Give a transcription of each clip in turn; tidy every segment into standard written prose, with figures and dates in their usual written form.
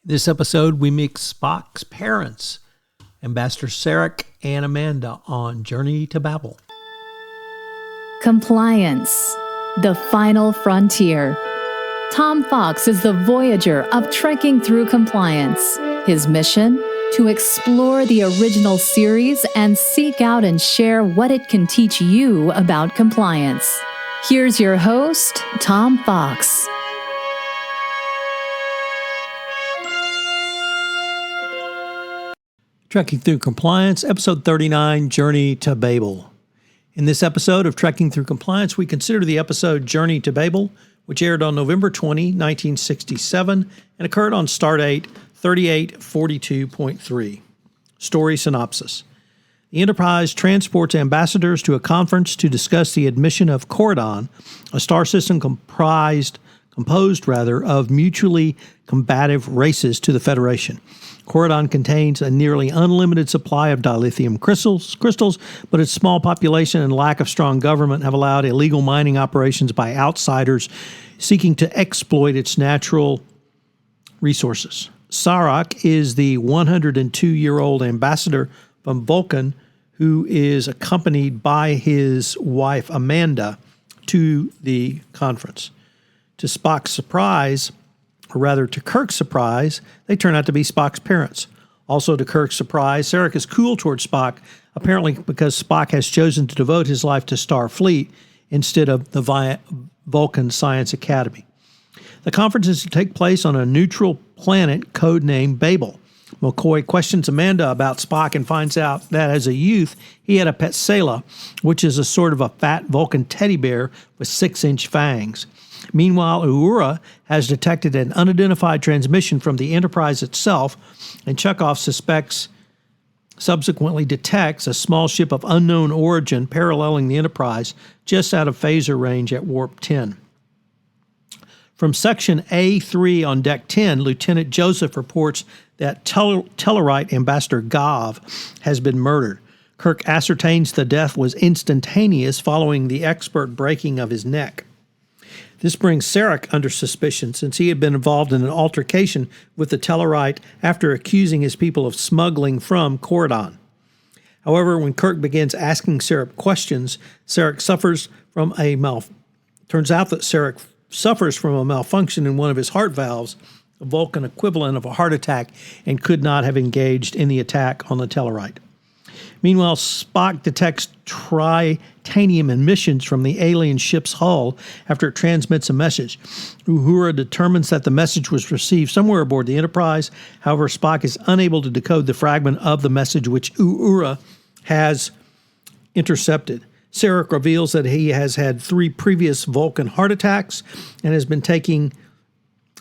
In this episode, we meet Spock's parents, Ambassador Sarek and Amanda, on Journey to Babel. Compliance, the final frontier. Tom Fox is the voyager of trekking through compliance. His mission? To explore the original series and seek out and share what it can teach you about compliance. Here's your host, Tom Fox. Trekking Through Compliance, Episode 39, Journey to Babel. In this episode of Trekking Through Compliance, we consider the episode Journey to Babel, which aired on November 20, 1967, and occurred on Stardate 3842.3. Story synopsis. The Enterprise transports ambassadors to a conference to discuss the admission of Corridon, a star system composed of mutually combative races, to the Federation. Corridon contains a nearly unlimited supply of dilithium crystals, but its small population and lack of strong government have allowed illegal mining operations by outsiders seeking to exploit its natural resources. Sarek is the 102-year-old ambassador from Vulcan who is accompanied by his wife Amanda to the conference. To Spock's surprise, or rather to Kirk's surprise, they turn out to be Spock's parents. Also to Kirk's surprise, Sarek is cool towards Spock, apparently because Spock has chosen to devote his life to Starfleet instead of the Vulcan Science Academy. The conference is to take place on a neutral planet codenamed Babel. McCoy questions Amanda about Spock and finds out that as a youth, he had a pet Sela, which is a sort of a fat Vulcan teddy bear with 6-inch fangs. Meanwhile, Uhura has detected an unidentified transmission from the Enterprise itself, and Chekhov subsequently detects a small ship of unknown origin paralleling the Enterprise just out of phaser range at warp 10. From Section A3 on Deck 10, Lieutenant Joseph reports that Tellerite Ambassador Gav has been murdered. Kirk ascertains the death was instantaneous following the expert breaking of his neck. This brings Sarek under suspicion since he had been involved in an altercation with the Tellerite after accusing his people of smuggling from Corridon. However, when Kirk begins asking Sarek questions, Sarek suffers from a malfunction in one of his heart valves, a Vulcan equivalent of a heart attack, and could not have engaged in the attack on the Tellerite. Meanwhile, Spock detects titanium emissions from the alien ship's hull after it transmits a message. Uhura determines that the message was received somewhere aboard the Enterprise. However, Spock is unable to decode the fragment of the message which Uhura has intercepted. Sarek reveals that he has had 3 previous Vulcan heart attacks and has been taking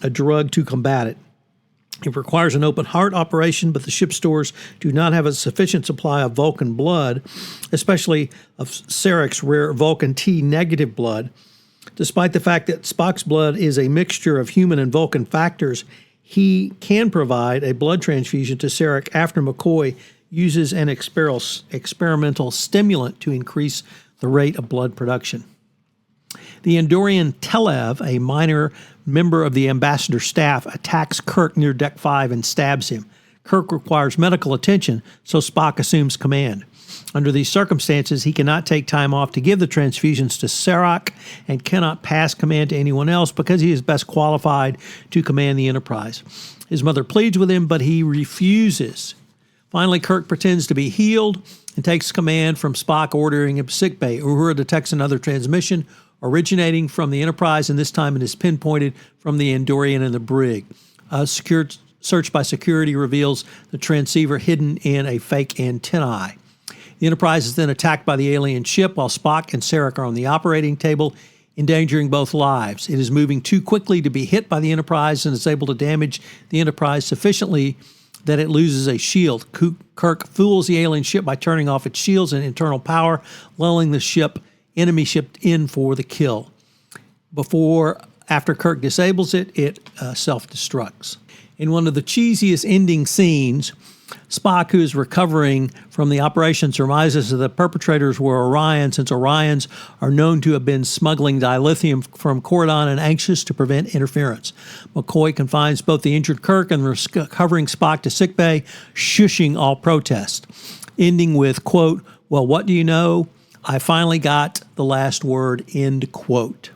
a drug to combat it. It requires an open heart operation, but the ship stores do not have a sufficient supply of Vulcan blood, especially of Sarek's rare Vulcan T negative blood. Despite the fact that Spock's blood is a mixture of human and Vulcan factors, he can provide a blood transfusion to Sarek after McCoy uses an experimental stimulant to increase the rate of blood production. The Andorian Telev, a minor member of the ambassador's staff, attacks Kirk near Deck 5 and stabs him. Kirk requires medical attention, so Spock assumes command. Under these circumstances, he cannot take time off to give the transfusions to Sarek and cannot pass command to anyone else because he is best qualified to command the Enterprise. His mother pleads with him, but he refuses. Finally, Kirk pretends to be healed and takes command from Spock, ordering him to sickbay. Uhura detects another transmission originating from the Enterprise, and this time it is pinpointed from the Andorian and the brig. A search by security reveals the transceiver hidden in a fake antennae. The Enterprise is then attacked by the alien ship while Spock and Sarek are on the operating table, endangering both lives. It is moving too quickly to be hit by the Enterprise and is able to damage the Enterprise sufficiently that it loses a shield. Kirk fools the alien ship by turning off its shields and internal power, lulling the enemy ship in for the kill. After Kirk disables it, it self-destructs. In one of the cheesiest ending scenes, Spock, who is recovering from the operation, surmises that the perpetrators were Orion, since Orions are known to have been smuggling dilithium from Cordon and anxious to prevent interference. McCoy confines both the injured Kirk and the recovering Spock to sickbay, shushing all protest, ending with, quote, "Well, what do you know? I finally got the last word," end quote.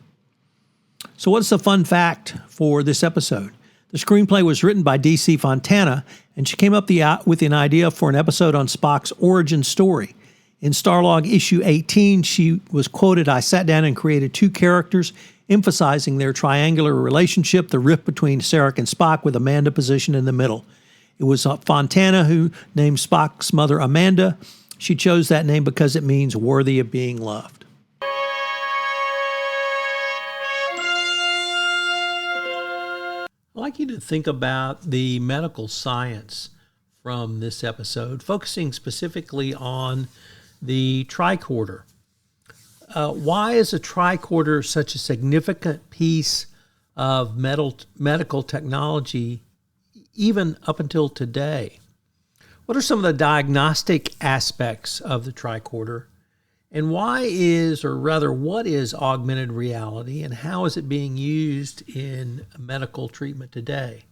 So what's the fun fact for this episode? The screenplay was written by D.C. Fontana, and she came up with an idea for an episode on Spock's origin story. In Starlog issue 18, she was quoted, "I sat down and created two characters, emphasizing their triangular relationship, the rift between Sarek and Spock, with Amanda positioned in the middle. It was Fontana who named Spock's mother Amanda. She chose that name because it means worthy of being loved." I'd like you to think about the medical science from this episode, focusing specifically on the tricorder. Why is a tricorder such a significant piece of medical technology even up until today? What are some of the diagnostic aspects of the tricorder? And what is augmented reality, and how is it being used in medical treatment today?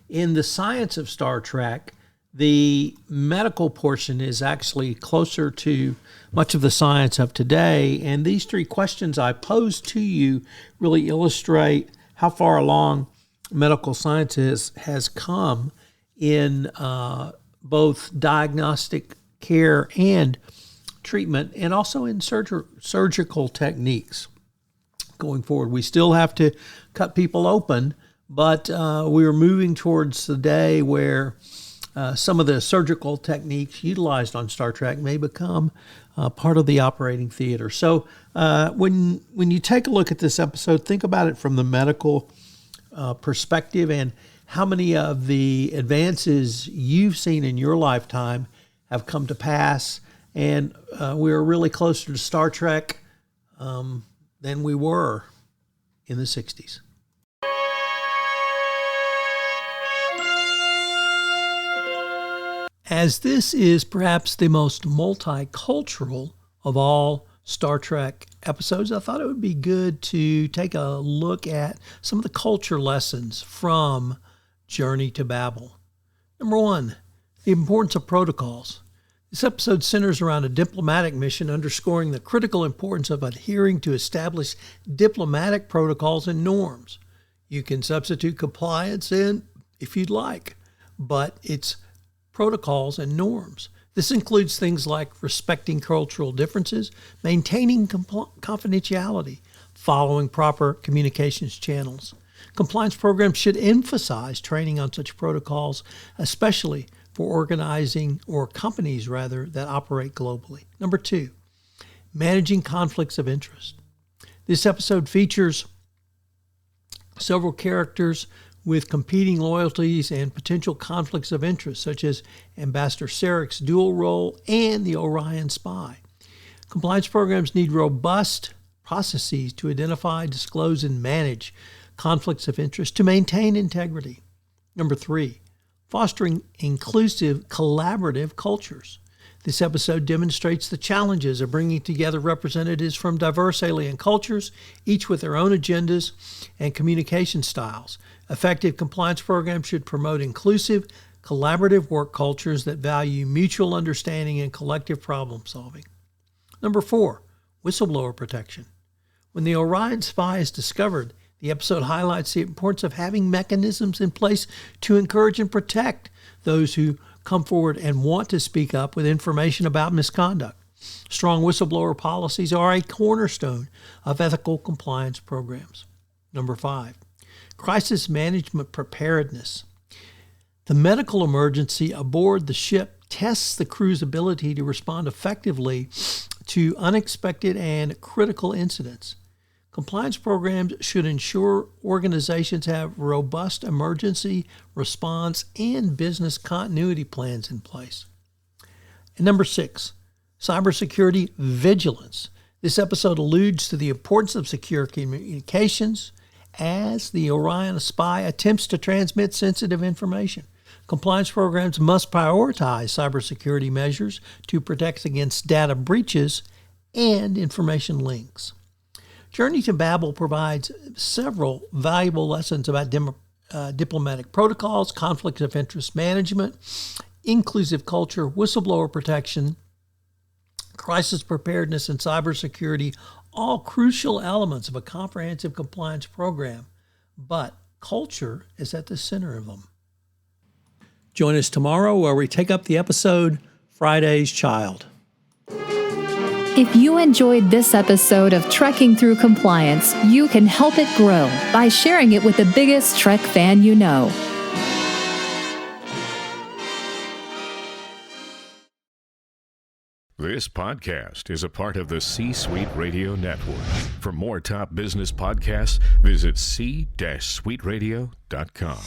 In the science of Star Trek, the medical portion is actually closer to much of the science of today, and these three questions I pose to you really illustrate how far along medical science has come in both diagnostic care and treatment, and also in surgical techniques. Going forward, we still have to cut people open, but we are moving towards the day where some of the surgical techniques utilized on Star Trek may become part of the operating theater. So when you take a look at this episode, think about it from the medical perspective, and how many of the advances you've seen in your lifetime have come to pass. And we're really closer to Star Trek than we were in the 60s. As this is perhaps the most multicultural of all Star Trek episodes, I thought it would be good to take a look at some of the culture lessons from Journey to Babel. Number one, the importance of protocols. This episode centers around a diplomatic mission, underscoring the critical importance of adhering to established diplomatic protocols and norms. You can substitute compliance in if you'd like, but it's protocols and norms. This includes things like respecting cultural differences, maintaining confidentiality, following proper communications channels. Compliance programs should emphasize training on such protocols, especially for organizing, or companies rather, that operate globally. Number two, managing conflicts of interest. This episode features several characters with competing loyalties and potential conflicts of interest, such as Ambassador Sarek's dual role and the Orion spy. Compliance programs need robust processes to identify, disclose, and manage conflicts of interest to maintain integrity. Number three, fostering inclusive, collaborative cultures. This episode demonstrates the challenges of bringing together representatives from diverse alien cultures, each with their own agendas and communication styles. Effective compliance programs should promote inclusive, collaborative work cultures that value mutual understanding and collective problem solving. Number four, whistleblower protection. When the Orion spy is discovered, the episode highlights the importance of having mechanisms in place to encourage and protect those who come forward and want to speak up with information about misconduct. Strong whistleblower policies are a cornerstone of ethical compliance programs. Number five, crisis management preparedness. The medical emergency aboard the ship tests the crew's ability to respond effectively to unexpected and critical incidents. Compliance programs should ensure organizations have robust emergency response and business continuity plans in place. And number six, cybersecurity vigilance. This episode alludes to the importance of secure communications as the Orion spy attempts to transmit sensitive information. Compliance programs must prioritize cybersecurity measures to protect against data breaches and information leaks. Journey to Babel provides several valuable lessons about diplomatic protocols, conflict of interest management, inclusive culture, whistleblower protection, crisis preparedness, and cybersecurity, all crucial elements of a comprehensive compliance program. But culture is at the center of them. Join us tomorrow where we take up the episode Friday's Child. If you enjoyed this episode of Trekking Through Compliance, you can help it grow by sharing it with the biggest Trek fan you know. This podcast is a part of the C-Suite Radio Network. For more top business podcasts, visit c-suiteradio.com.